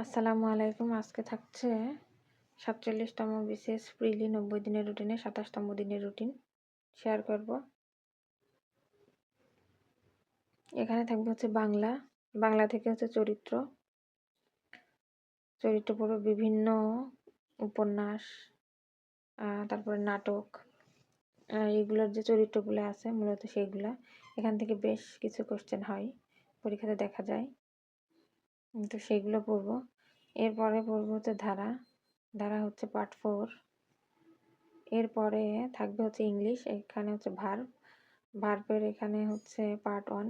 আসসালামু আলাইকুম। আজকে থাকছে ৪৭তম বিশেষ প্রিলি ৯০ দিনের রুটিনে ২৭তম দিনের রুটিন শেয়ার করব। এখানে থাকবে হচ্ছে বাংলা থেকে হচ্ছে চরিত্র পড়ব, বিভিন্ন উপন্যাস, তারপরে নাটক, এগুলোর যে চরিত্রগুলো আছে মূলত সেইগুলা। এখান থেকে বেশ কিছু কোশ্চেন হয়, পরীক্ষাতে দেখা যায়, তো সেইগুলো পড়ব। এরপরে পড়ব হচ্ছে ধারা হচ্ছে পার্ট 4। এরপরে থাকবে হচ্ছে ইংলিশ, এখানে হচ্ছে ভার্বের এখানে হচ্ছে পার্ট 1।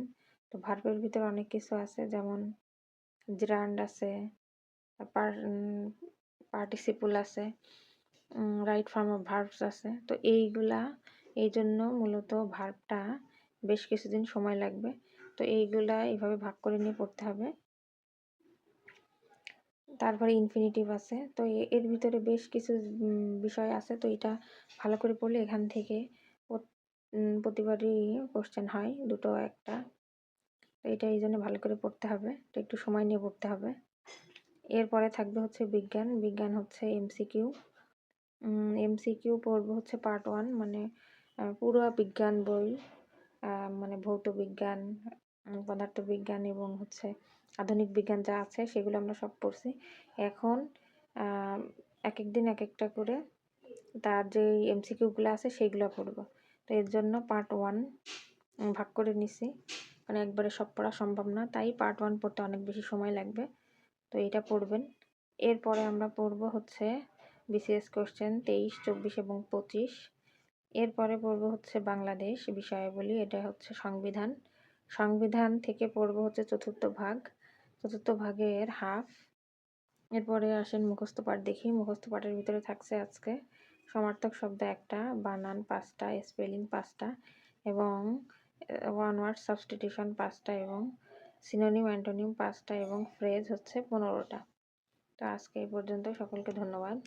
তো ভার্বের ভিতরে অনেক কিছু আছে, যেমন জিরান্ড আছে, পার্টিসিপল আছে, রাইট ফর্ম অফ ভার্বস আছে। তো এই জন্য মূলত ভার্বটা বেশ কিছুদিন সময় লাগবে। তো এইগুলা এইভাবে ভাগ করে নিয়ে পড়তে হবে। তারপরে ইনফিনিটিভ আছে। তো এর ভিতরে বেশ কিছু বিষয় আছে। তো এটা ভালো করে পড়লে এখান থেকে প্রতিবারই কোশ্চেন হয়, দুটো একটা। তো এটা এই জন্য ভালো করে পড়তে হবে, তো একটু সময় নিয়ে পড়তে হবে। এরপরে থাকবে হচ্ছে বিজ্ঞান হচ্ছে এমসিকিউ পড়বো হচ্ছে পার্ট 1, মানে পুরো বিজ্ঞান বই, মানে ভৌত বিজ্ঞান, পদার্থবিজ্ঞান এবং হচ্ছে আধুনিক বিজ্ঞান যা আছে সেগুলো আমরা সব পড়ছি। এখন এক এক দিন এক একটা করে তার যে এমসিকিউগুলো আছে সেইগুলো পড়বো। তো এর জন্য পার্ট 1 ভাগ করে নিছি, মানে একবারে সব পড়া সম্ভব না, তাই পার্ট 1 পড়তে অনেক বেশি সময় লাগবে। তো এটা পড়বেন। এরপরে আমরা পড়ব হচ্ছে বিসিএস কোশ্চেন 23, 24 এবং 25। এরপরে পড়ব হচ্ছে বাংলাদেশ বিষয়াবলী, এটা হচ্ছে সংবিধান থেকে পড়ব হচ্ছে চতুর্থ ভাগের হাফ। এরপরে আসেন মুখস্থ পাঠ দেখি। মুখস্থ পাঠের ভিতরে থাকছে আজকে সমার্থক শব্দ 1টা, বানান 5টা, স্পেলিং 5টা এবং ওয়ান ওয়ার্ড সাবস্টিটিউশন 5টা এবং সিনোনিম অ্যান্টোনিম 5টা এবং ফ্রেজ হচ্ছে 15টা। তো আজকে এই পর্যন্ত, সকলকে ধন্যবাদ।